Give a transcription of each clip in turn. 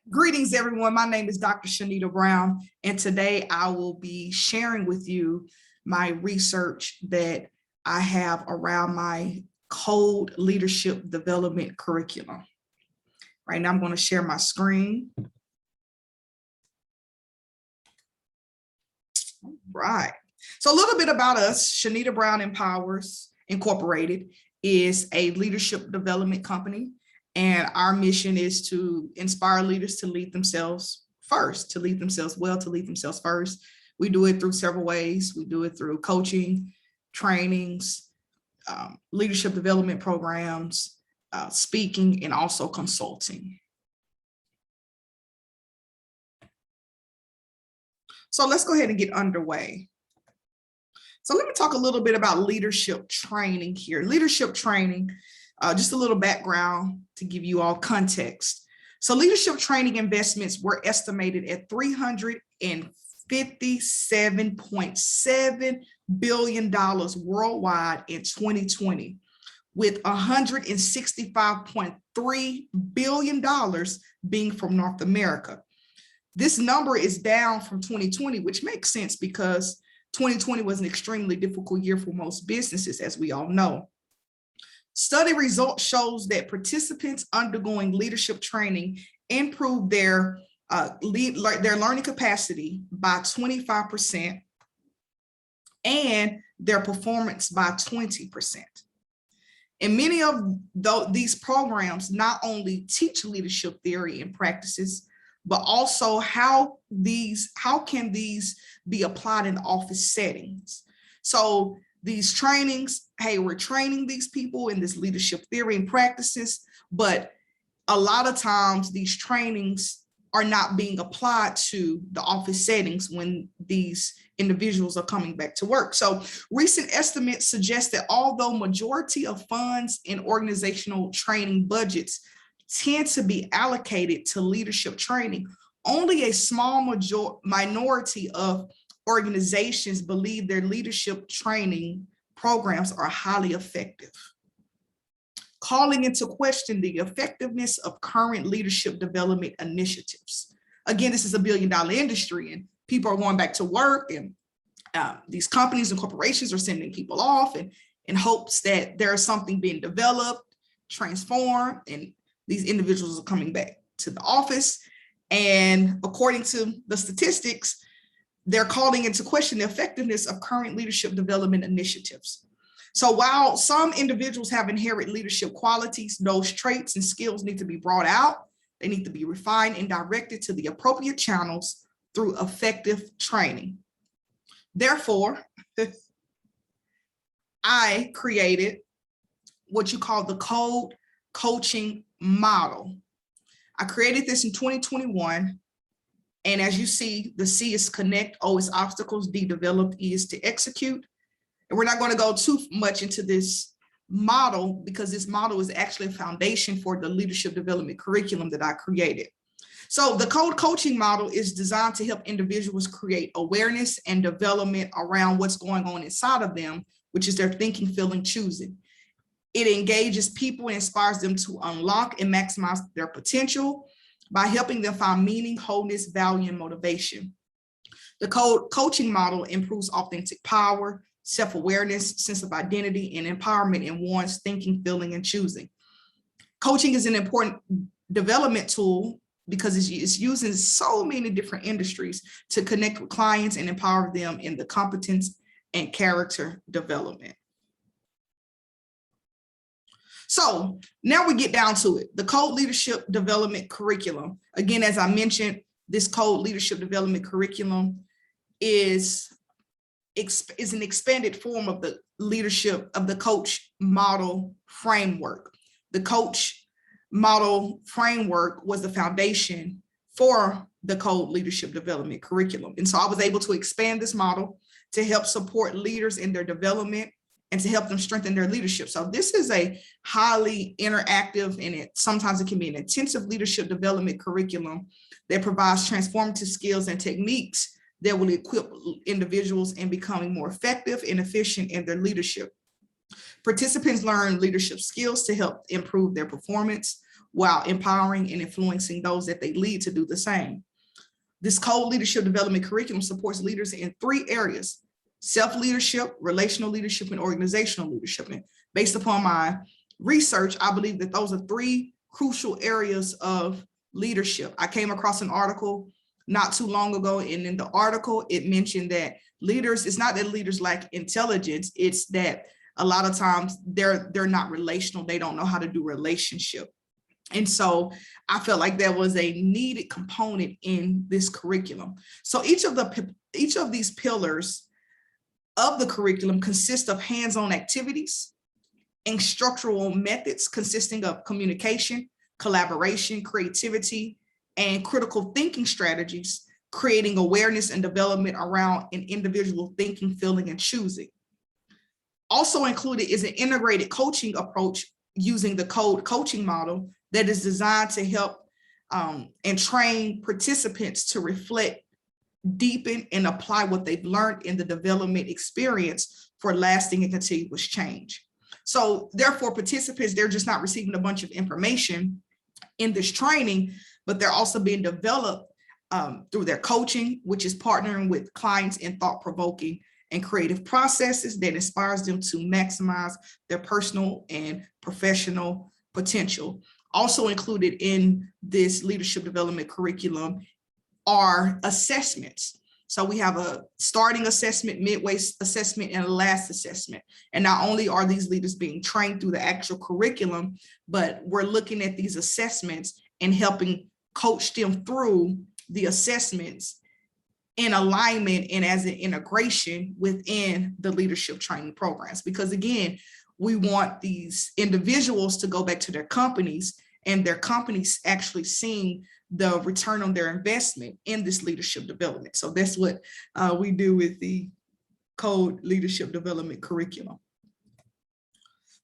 Greetings, everyone. My name is Dr. Shanita Brown, and today I will be sharing with you my research that I have around my C.O.D.E leadership development curriculum. Right now, I'm going to share my screen. Right. So a little bit about us. Shanita Brown Empowers Incorporated is a leadership development company. And our mission is to inspire leaders to lead themselves first, to lead themselves well, to lead themselves first. We do it through several ways. We do it through coaching, trainings, leadership development programs, speaking, and also consulting. So let's go ahead and get underway. So let me talk a little bit about leadership training here. Leadership training, just a little background to give you all context. So leadership training investments were estimated at $357.7 billion worldwide in 2020, with $165.3 billion being from North America. This number is down from 2020, which makes sense because 2020 was an extremely difficult year for most businesses, as we all know. Study results shows that participants undergoing leadership training improved their learning capacity by 25% and their performance by 20%. And many of these programs not only teach leadership theory and practices, but also how can these be applied in office settings. So these trainings, hey, we're training these people in this leadership theory and practices, but a lot of times these trainings are not being applied to the office settings when these individuals are coming back to work. So recent estimates suggest that although majority of funds in organizational training budgets tend to be allocated to leadership training, only a small minority of organizations believe their leadership training programs are highly effective, calling into question the effectiveness of current leadership development initiatives. Again, this is a billion-dollar industry and people are going back to work, and these companies and corporations are sending people off and in hopes that there's something being developed, transformed, and these individuals are coming back to the office. And according to the statistics, they're calling into question the effectiveness of current leadership development initiatives. So while some individuals have inherent leadership qualities, those traits and skills need to be brought out. They need to be refined and directed to the appropriate channels through effective training. Therefore, I created what you call the C.O.D.E coaching model. I created this in 2021. And as you see, the C is connect, O is obstacles, D develop, E is to execute. And we're not going to go too much into this model because this model is actually a foundation for the leadership development curriculum that I created. So the C.O.D.E coaching model is designed to help individuals create awareness and development around what's going on inside of them, which is their thinking, feeling, choosing. It engages people and inspires them to unlock and maximize their potential by helping them find meaning, wholeness, value, and motivation. The C.O.D.E coaching model improves authentic power, self-awareness, sense of identity, and empowerment in one's thinking, feeling, and choosing. Coaching is an important development tool because it's used in so many different industries to connect with clients and empower them in the competence and character development. So now we get down to it. The C.O.D.E leadership development curriculum. Again, as I mentioned, this C.O.D.E leadership development curriculum is an expanded form of the leadership of the coach model framework. The coach model framework was the foundation for the C.O.D.E leadership development curriculum. And so I was able to expand this model to help support leaders in their development and to help them strengthen their leadership. So this is a highly interactive and sometimes it can be an intensive leadership development curriculum that provides transformative skills and techniques that will equip individuals in becoming more effective and efficient in their leadership. Participants learn leadership skills to help improve their performance, while empowering and influencing those that they lead to do the same. This C.O.D.E leadership development curriculum supports leaders in 3 areas: self-leadership, relational leadership, and organizational leadership. And based upon my research, I believe that those are 3 crucial areas of leadership. I came across an article not too long ago, and in the article, it mentioned that leaders, it's not that leaders lack intelligence, it's that a lot of times they're not relational, they don't know how to do relationship. And so I felt like there was a needed component in this curriculum. So each of these pillars of the curriculum consist of hands-on activities and structural methods consisting of communication, collaboration, creativity, and critical thinking strategies, creating awareness and development around an individual thinking, feeling, and choosing. Also included is an integrated coaching approach using the C.O.D.E coaching model that is designed to help and train participants to reflect, deepen, and apply what they've learned in the development experience for lasting and continuous change. So therefore, participants, they're just not receiving a bunch of information in this training, but they're also being developed through their coaching, which is partnering with clients in thought-provoking and creative processes that inspires them to maximize their personal and professional potential. Also included in this leadership development curriculum are assessments. So we have a starting assessment, midway assessment, and a last assessment. And not only are these leaders being trained through the actual curriculum, but we're looking at these assessments and helping coach them through the assessments in alignment and as an integration within the leadership training programs. Because again, we want these individuals to go back to their companies and their companies actually seeing the return on their investment in this leadership development. So that's what we do with the C.O.D.E leadership development curriculum.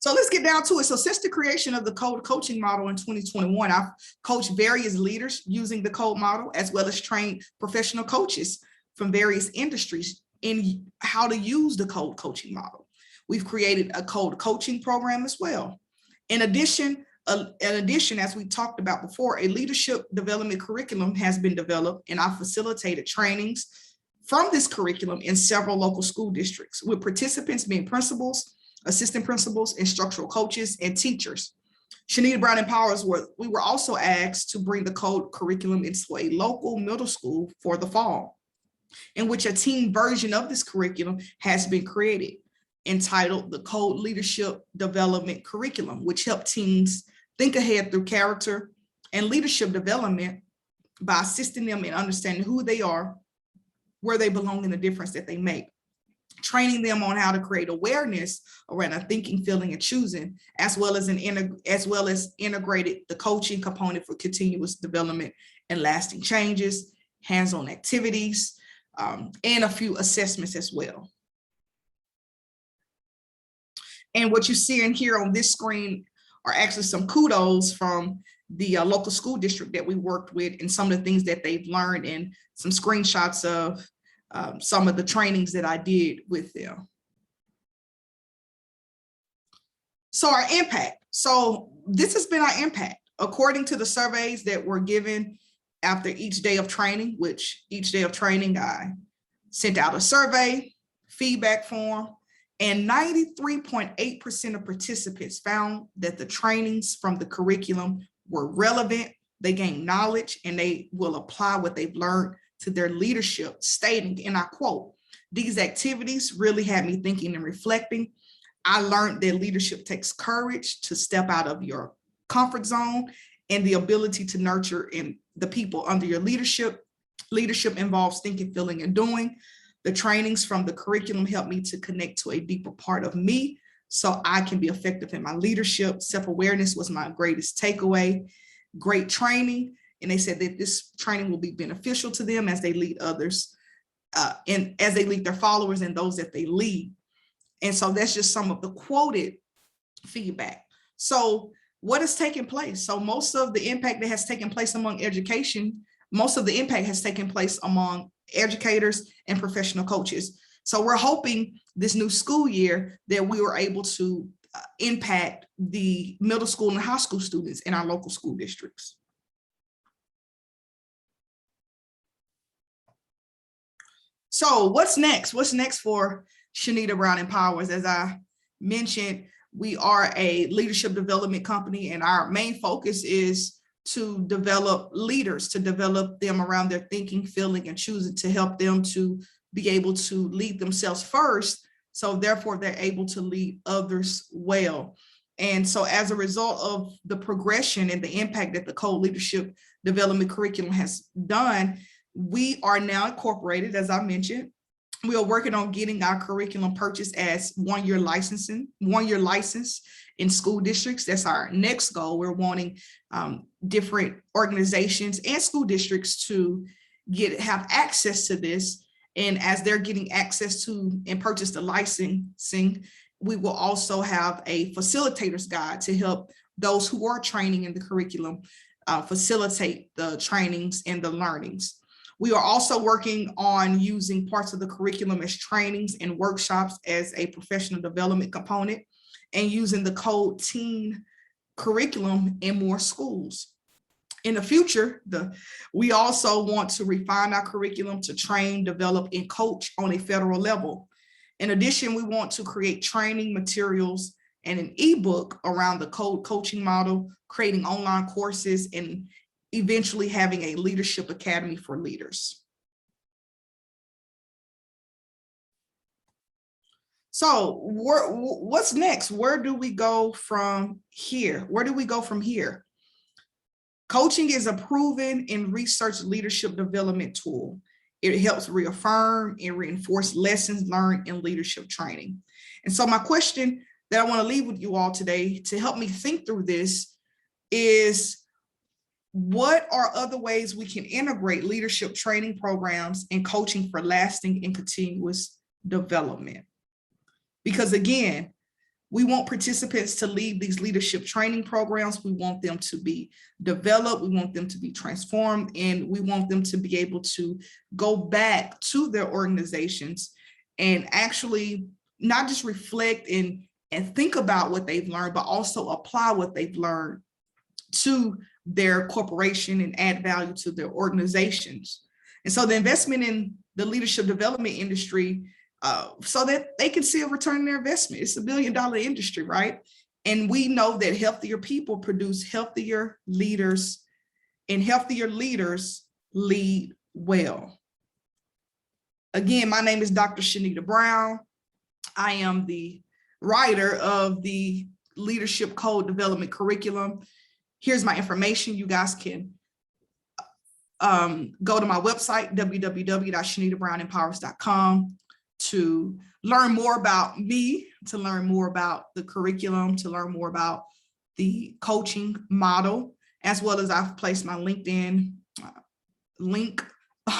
So let's get down to it. So since the creation of the C.O.D.E coaching model in 2021, I've coached various leaders using the C.O.D.E model, as well as trained professional coaches from various industries in how to use the C.O.D.E coaching model. We've created a C.O.D.E coaching program as well. In addition, as we talked about before, a leadership development curriculum has been developed, and I facilitated trainings from this curriculum in several local school districts, with participants being principals, assistant principals, instructional coaches, and teachers. Shanita Brown and Powers, we were also asked to bring the C.O.D.E curriculum into a local middle school for the fall, in which a teen version of this curriculum has been created, entitled the C.O.D.E Leadership Development Curriculum, which helps teens think ahead through character and leadership development by assisting them in understanding who they are, where they belong, and the difference that they make. Training them on how to create awareness around a thinking, feeling, and choosing, as well as integrated the coaching component for continuous development and lasting changes, hands-on activities, and a few assessments as well. And what you see in here on this screen are actually some kudos from the local school district that we worked with and some of the things that they've learned, and some screenshots of some of the trainings that I did with them. So our impact. So this has been our impact. According to the surveys that were given after each day of training, which each day of training, I sent out a survey, feedback form, and 93.8% of participants found that the trainings from the curriculum were relevant, they gained knowledge, and they will apply what they've learned to their leadership, stating, and I quote, "These activities really had me thinking and reflecting. I learned that leadership takes courage to step out of your comfort zone and the ability to nurture in the people under your leadership. Leadership involves thinking, feeling, and doing. The trainings from the curriculum helped me to connect to a deeper part of me so I can be effective in my leadership. Self-awareness was my greatest takeaway. Great training." And they said that this training will be beneficial to them as they lead others and as they lead their followers and those that they lead. And so that's just some of the quoted feedback. So what is taking place? So most of the impact that has taken place among education, most of the impact has taken place among educators and professional coaches. So we're hoping this new school year that we were able to impact the middle school and high school students in our local school districts. So what's next? What's next for Shanita Brown Empowers? As I mentioned, we are a leadership development company, and our main focus is to develop leaders, to develop them around their thinking, feeling, and choosing, to help them to be able to lead themselves first, so therefore they're able to lead others well. And so as a result of the progression and the impact that the C.O.D.E leadership development curriculum has done, we are now incorporated, as I mentioned. We are working on getting our curriculum purchased as one-year license in school districts. That's our next goal. We're wanting different organizations and school districts to have access to this. And as they're getting access to and purchase the licensing, we will also have a facilitator's guide to help those who are training in the curriculum facilitate the trainings and the learnings. We are also working on using parts of the curriculum as trainings and workshops as a professional development component, and using the C.O.D.E teen curriculum in more schools. In the future, we also want to refine our curriculum to train, develop, and coach on a federal level. In addition, we want to create training materials and an ebook around the C.O.D.E coaching model, creating online courses, and eventually having a leadership academy for leaders. So what's next? Where do we go from here? Coaching is a proven and researched leadership development tool. It helps reaffirm and reinforce lessons learned in leadership training. And so my question that I want to leave with you all today to help me think through this is, what are other ways we can integrate leadership training programs and coaching for lasting and continuous development? Because again, we want participants to lead these leadership training programs. We want them to be developed. We want them to be transformed, and we want them to be able to go back to their organizations and actually not just reflect and think about what they've learned, but also apply what they've learned to their corporation and add value to their organizations. And so the investment in the leadership development industry, so that they can see a return on their investment. It's $1 billion industry, right? And we know that healthier people produce healthier leaders, and healthier leaders lead well. Again, my name is Dr. Shanita Brown. I am the writer of the Leadership C.O.D.E Development Curriculum. Here's my information. You guys can go to my website, www.shanitaBrownEmpowers.com, to learn more about me, to learn more about the curriculum, to learn more about the coaching model, as well as I've placed my LinkedIn link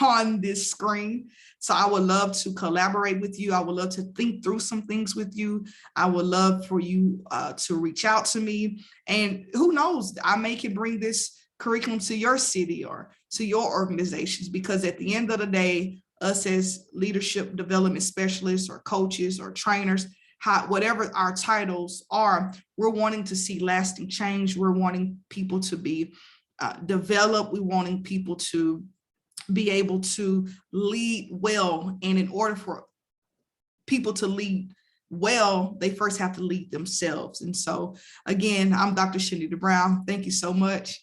on this screen. So I would love to collaborate with you. I would love to think through some things with you. I would love for you to reach out to me. And who knows, I may can bring this curriculum to your city or to your organizations, because at the end of the day, us as leadership development specialists or coaches or trainers, whatever our titles are, we're wanting to see lasting change. We're wanting people to be developed. We're wanting people to be able to lead well. And in order for people to lead well, they first have to lead themselves. And so again, I'm Dr. Shanita Brown. Thank you so much.